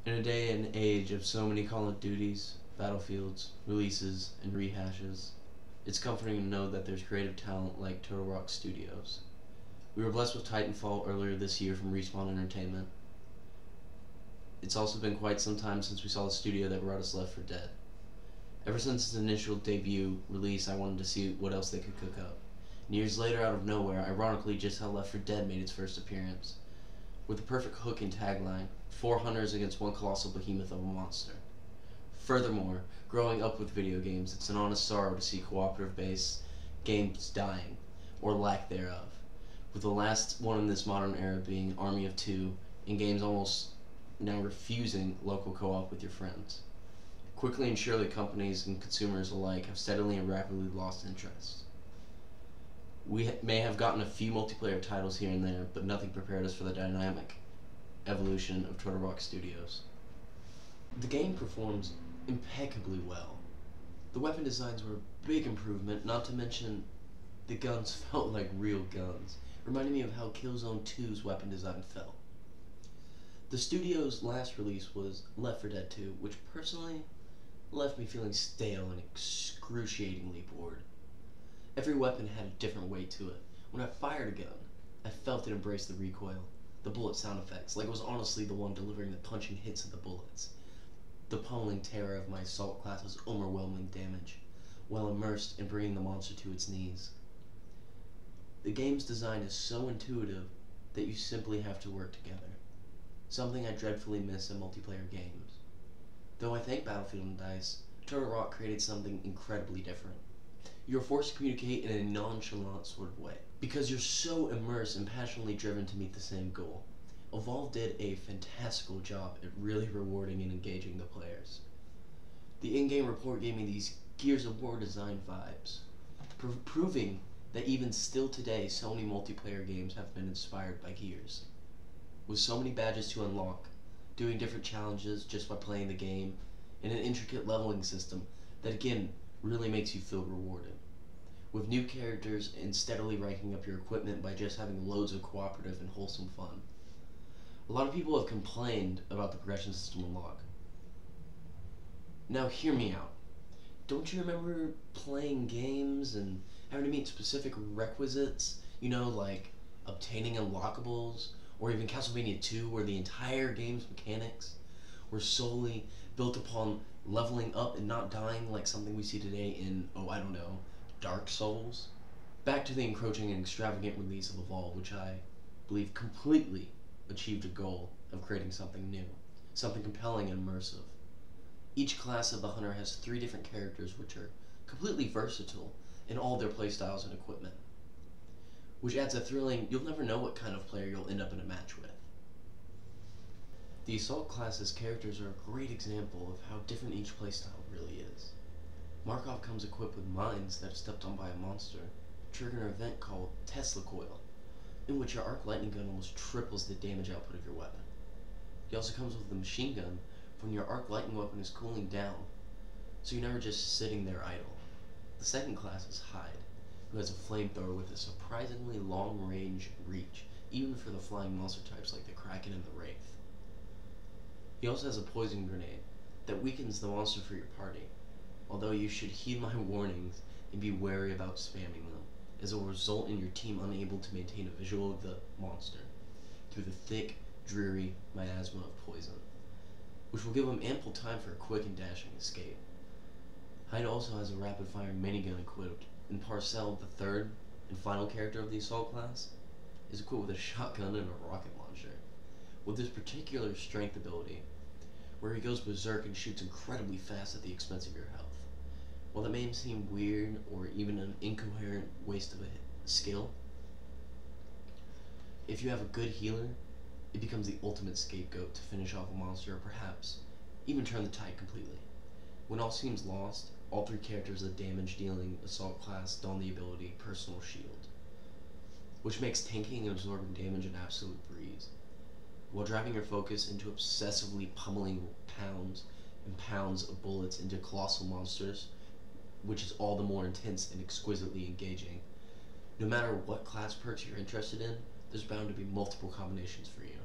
In a day and age of so many Call of Duties, Battlefields, releases, and rehashes, it's comforting to know that there's creative talent like Turtle Rock Studios. We were blessed with Titanfall earlier this year from Respawn Entertainment. It's also been quite some time since we saw the studio that brought us Left 4 Dead. Ever since its initial debut release, I wanted to see what else they could cook up. And years later, out of nowhere, ironically just how Left 4 Dead made its first appearance. With the perfect hook and tagline, 4 hunters against one colossal behemoth of a monster. Furthermore, growing up with video games, it's an honest sorrow to see cooperative-based games dying, or lack thereof, with the last one in this modern era being Army of Two, and games almost now refusing local co-op with your friends. Quickly and surely, companies and consumers alike have steadily and rapidly lost interest. We may have gotten a few multiplayer titles here and there, but nothing prepared us for the dynamic evolution of Turtle Rock Studios. The game performs impeccably well. The weapon designs were a big improvement, not to mention the guns felt like real guns, reminding me of how Killzone 2's weapon design felt. The studio's last release was Left 4 Dead 2, which personally left me feeling stale and excruciatingly bored. Every weapon had a different weight to it. When I fired a gun, I felt it embrace the recoil, the bullet sound effects, like it was honestly the one delivering the punching hits of the bullets. The pummeling terror of my assault class's overwhelming damage, while immersed in bringing the monster to its knees. The game's design is so intuitive that you simply have to work together, something I dreadfully miss in multiplayer games. Though I thank Battlefield and DICE, Turtle Rock created something incredibly different. You're forced to communicate in a nonchalant sort of way, because you're so immersed and passionately driven to meet the same goal. Evolve did a fantastical job at really rewarding and engaging the players. The in-game report gave me these Gears of War design vibes, proving that even still today, so many multiplayer games have been inspired by Gears. With so many badges to unlock, doing different challenges just by playing the game, and an intricate leveling system that again really makes you feel rewarded. With new characters and steadily ranking up your equipment by just having loads of cooperative and wholesome fun. A lot of people have complained about the progression system unlock. Now hear me out. Don't you remember playing games and having to meet specific requisites? You know, like obtaining unlockables, or even Castlevania 2, where the entire game's mechanics were solely built upon leveling up and not dying, like something we see today in, Dark Souls? Back to the encroaching and extravagant release of Evolve, which I believe completely achieved a goal of creating something new, something compelling and immersive. Each class of the hunter has 3 different characters which are completely versatile in all their playstyles and equipment, which adds a thrilling, you'll never know what kind of player you'll end up in a match with. The Assault class's characters are a great example of how different each playstyle really is. Markov comes equipped with mines that are stepped on by a monster, triggering an event called Tesla Coil, in which your arc lightning gun almost triples the damage output of your weapon. He also comes with a machine gun when your arc lightning weapon is cooling down, so you're never just sitting there idle. The second class is Hyde, who has a flamethrower with a surprisingly long range reach, even for the flying monster types like the Kraken and the Wraith. He also has a poison grenade that weakens the monster for your party, although you should heed my warnings and be wary about spamming them, as it will result in your team unable to maintain a visual of the monster through the thick, dreary miasma of poison, which will give them ample time for a quick and dashing escape. Hyde also has a rapid-fire minigun equipped, and Parcell, the third and final character of the Assault class, is equipped with a shotgun and a rocket launcher, with this particular strength ability, where he goes berserk and shoots incredibly fast at the expense of your health. While that may seem weird or even an incoherent waste of a skill, if you have a good healer, it becomes the ultimate scapegoat to finish off a monster or perhaps even turn the tide completely. When all seems lost, all 3 characters of the damage-dealing Assault class don the ability Personal Shield, which makes tanking and absorbing damage an absolute breeze, while driving your focus into obsessively pummeling pounds and pounds of bullets into colossal monsters, which is all the more intense and exquisitely engaging. No matter what class perks you're interested in, there's bound to be multiple combinations for you.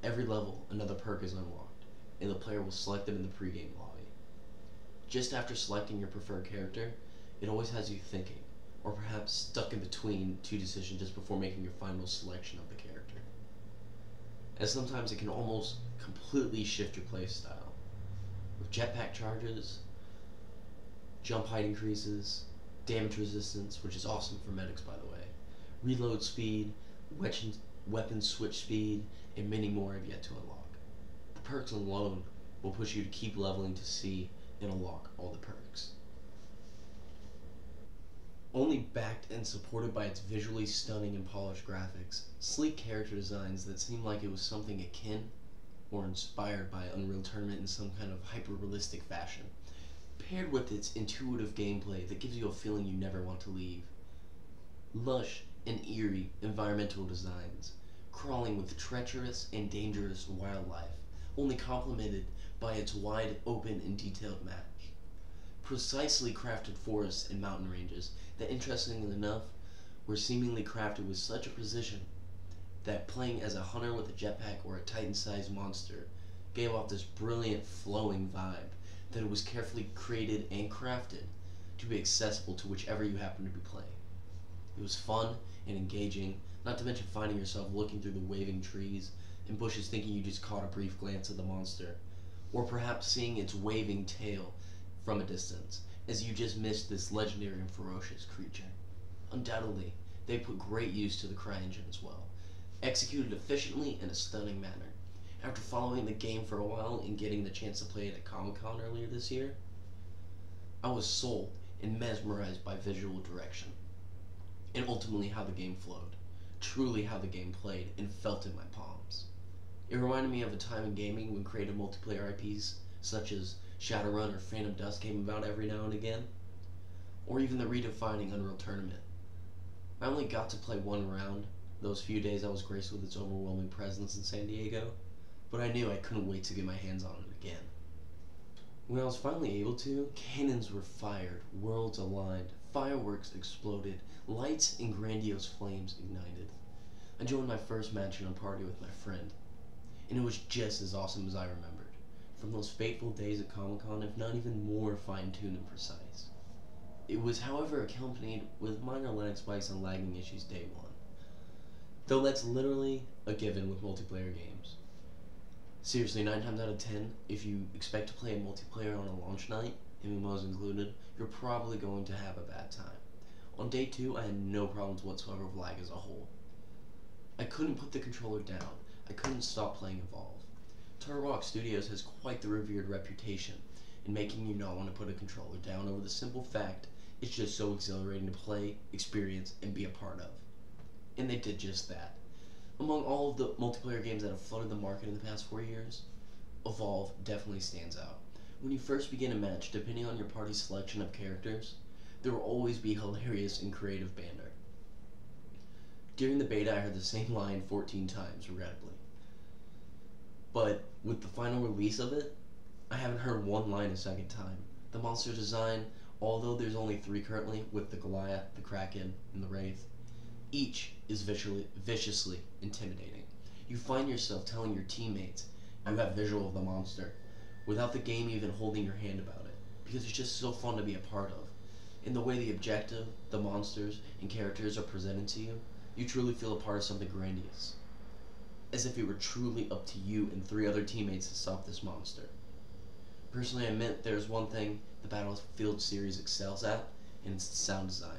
Every level, another perk is unlocked, and the player will select them in the pregame lobby. Just after selecting your preferred character, it always has you thinking, or perhaps stuck in between two decisions just before making your final selection of the character. As sometimes it can almost completely shift your playstyle, with jetpack charges, jump height increases, damage resistance, which is awesome for medics by the way, reload speed, weapon switch speed, and many more I've yet to unlock. The perks alone will push you to keep leveling to see and unlock all the perks. Only backed and supported by its visually stunning and polished graphics, sleek character designs that seem like it was something akin or inspired by Unreal Tournament in some kind of hyper-realistic fashion, paired with its intuitive gameplay that gives you a feeling you never want to leave. Lush and eerie environmental designs, crawling with treacherous and dangerous wildlife, only complemented by its wide open and detailed map. Precisely crafted forests and mountain ranges that, interestingly enough, were seemingly crafted with such a precision that playing as a hunter with a jetpack or a titan-sized monster gave off this brilliant flowing vibe that it was carefully created and crafted to be accessible to whichever you happen to be playing. It was fun and engaging, not to mention finding yourself looking through the waving trees and bushes thinking you just caught a brief glance at the monster, or perhaps seeing its waving tail from a distance, as you just missed this legendary and ferocious creature. Undoubtedly, they put great use to the CryEngine as well, executed efficiently in a stunning manner. After following the game for a while and getting the chance to play it at Comic-Con earlier this year, I was sold and mesmerized by visual direction, and ultimately how the game flowed, truly how the game played and felt in my palms. It reminded me of a time in gaming when creative multiplayer IPs such as Shadowrun or Phantom Dust came about every now and again, or even the redefining Unreal Tournament. I only got to play one round, those few days I was graced with its overwhelming presence in San Diego, but I knew I couldn't wait to get my hands on it again. When I was finally able to, cannons were fired, worlds aligned, fireworks exploded, lights and grandiose flames ignited. I joined my first match in a party with my friend, and it was just as awesome as I remembered, from those fateful days at Comic-Con, if not even more fine-tuned and precise. It was, however, accompanied with minor lag spikes and lagging issues day one, though that's literally a given with multiplayer games. Seriously, 9 times out of 10, if you expect to play a multiplayer on a launch night, MMOs included, you're probably going to have a bad time. On day 2, I had no problems whatsoever with lag as a whole. I couldn't put the controller down. I couldn't stop playing Evolve. Turtle Studios has quite the revered reputation in making you not want to put a controller down over the simple fact it's just so exhilarating to play, experience, and be a part of. And they did just that. Among all of the multiplayer games that have flooded the market in the past 4 years, Evolve definitely stands out. When you first begin a match, depending on your party's selection of characters, there will always be hilarious and creative banter. During the beta, I heard the same line 14 times, regrettably. But with the final release of it, I haven't heard one line a second time. The monster design, although there's only 3 currently, with the Goliath, the Kraken, and the Wraith, each is viciously intimidating. You find yourself telling your teammates, "I have visual of the monster," without the game even holding your hand about it, because it's just so fun to be a part of. In the way the objective, the monsters, and characters are presented to you, you truly feel a part of something grandiose, as if it were truly up to you and 3 other teammates to stop this monster. Personally, I admit there's one thing the Battlefield series excels at, and it's the sound design.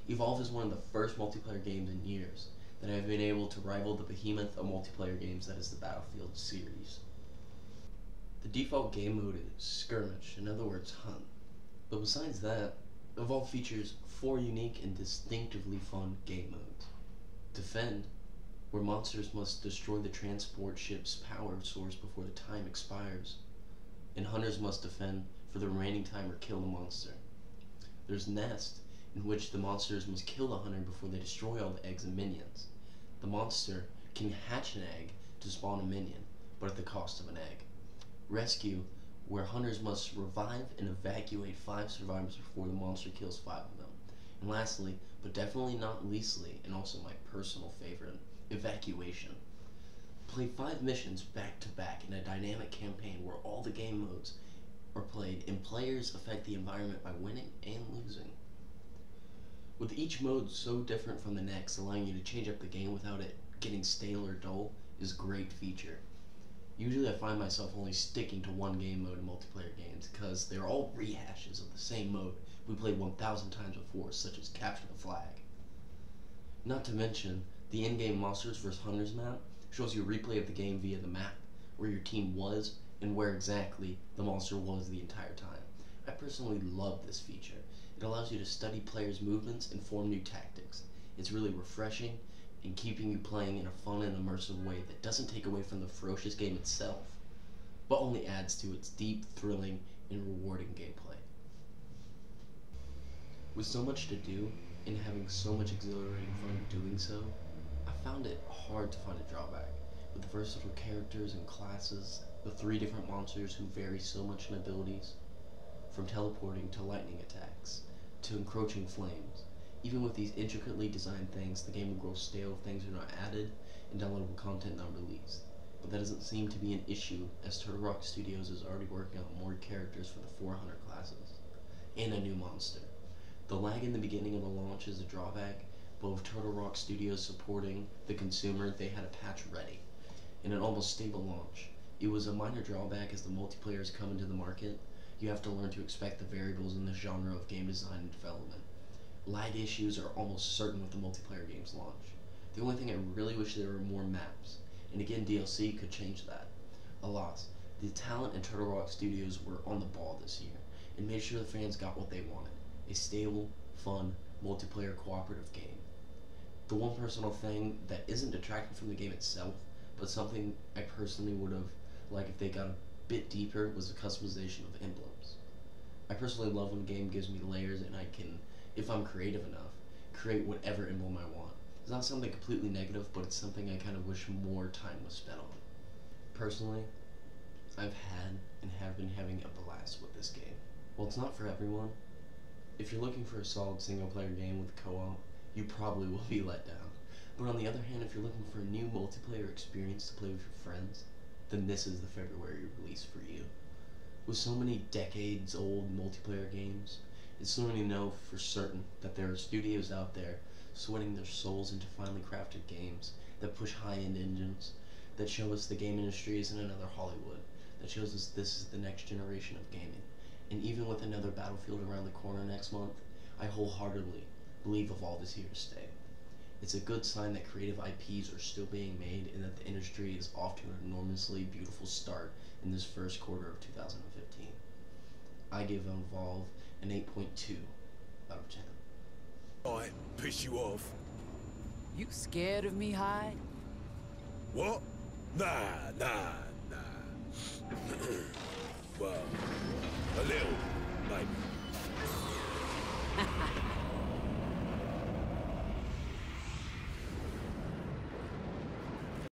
Evolve is one of the first multiplayer games in years that have been able to rival the behemoth of multiplayer games that is the Battlefield series. The default game mode is Skirmish, in other words, Hunt. But besides that, Evolve features 4 unique and distinctively fun game modes. Defend, where monsters must destroy the transport ship's power source before the time expires, and hunters must defend for the remaining time or kill the monster. There's Nest, in which the monsters must kill the hunter before they destroy all the eggs and minions. The monster can hatch an egg to spawn a minion, but at the cost of an egg. Rescue, where hunters must revive and evacuate 5 survivors before the monster kills 5 of them. And lastly, but definitely not leastly, and also my personal favorite, Evacuation. Play 5 missions back to back in a dynamic campaign where all the game modes are played and players affect the environment by winning and losing. With each mode so different from the next, allowing you to change up the game without it getting stale or dull is a great feature. Usually I find myself only sticking to one game mode in multiplayer games because they're all rehashes of the same mode we played 1,000 times before, such as Capture the Flag. Not to mention, the in-game Monsters vs. Hunters map shows you a replay of the game via the map, where your team was and where exactly the monster was the entire time. I personally love this feature. It allows you to study players' movements and form new tactics. It's really refreshing and keeping you playing in a fun and immersive way that doesn't take away from the ferocious game itself, but only adds to its deep, thrilling, and rewarding gameplay. With so much to do, and having so much exhilarating fun doing so, I found it hard to find a drawback. With the versatile characters and classes, the 3 different monsters who vary so much in abilities, from teleporting to lightning attacks, to encroaching flames. Even with these intricately designed things, the game will grow stale if things are not added and downloadable content not released. But that doesn't seem to be an issue, as Turtle Rock Studios is already working on more characters for the 400 classes, and a new monster. The lag in the beginning of the launch is a drawback, but with Turtle Rock Studios supporting the consumer, they had a patch ready, and an almost stable launch. It was a minor drawback as the multiplayer is coming to the market. You have to learn to expect the variables in this genre of game design and development. Lag issues are almost certain with the multiplayer game's launch. The only thing I really wish there were more maps, and again DLC could change that. Alas, the talent in Turtle Rock Studios were on the ball this year, and made sure the fans got what they wanted. A stable, fun, multiplayer cooperative game. The one personal thing that isn't detracting from the game itself, but something I personally would have liked if they got a bit deeper, was the customization of emblems. I personally love when a game gives me layers and I can, if I'm creative enough, create whatever emblem I want. It's not something completely negative, but it's something I kind of wish more time was spent on. Personally, I've had and have been having a blast with this game. While it's not for everyone, if you're looking for a solid single-player game with co-op, you probably will be let down. But on the other hand, if you're looking for a new multiplayer experience to play with your friends, then this is the February release for you. With so many decades-old multiplayer games, it's starting to know for certain that there are studios out there sweating their souls into finely crafted games that push high-end engines, that show us the game industry isn't another Hollywood, that shows us this is the next generation of gaming. And even with another Battlefield around the corner next month, I wholeheartedly believe Evolve is here to stay. It's a good sign that creative IPs are still being made and that the industry is off to an enormously beautiful start in this first quarter of 2015. I give Evolve an 8.2 out of 10. Oh, it piss you off? You scared of me, Hyde? What? Nah. Well, a little, maybe.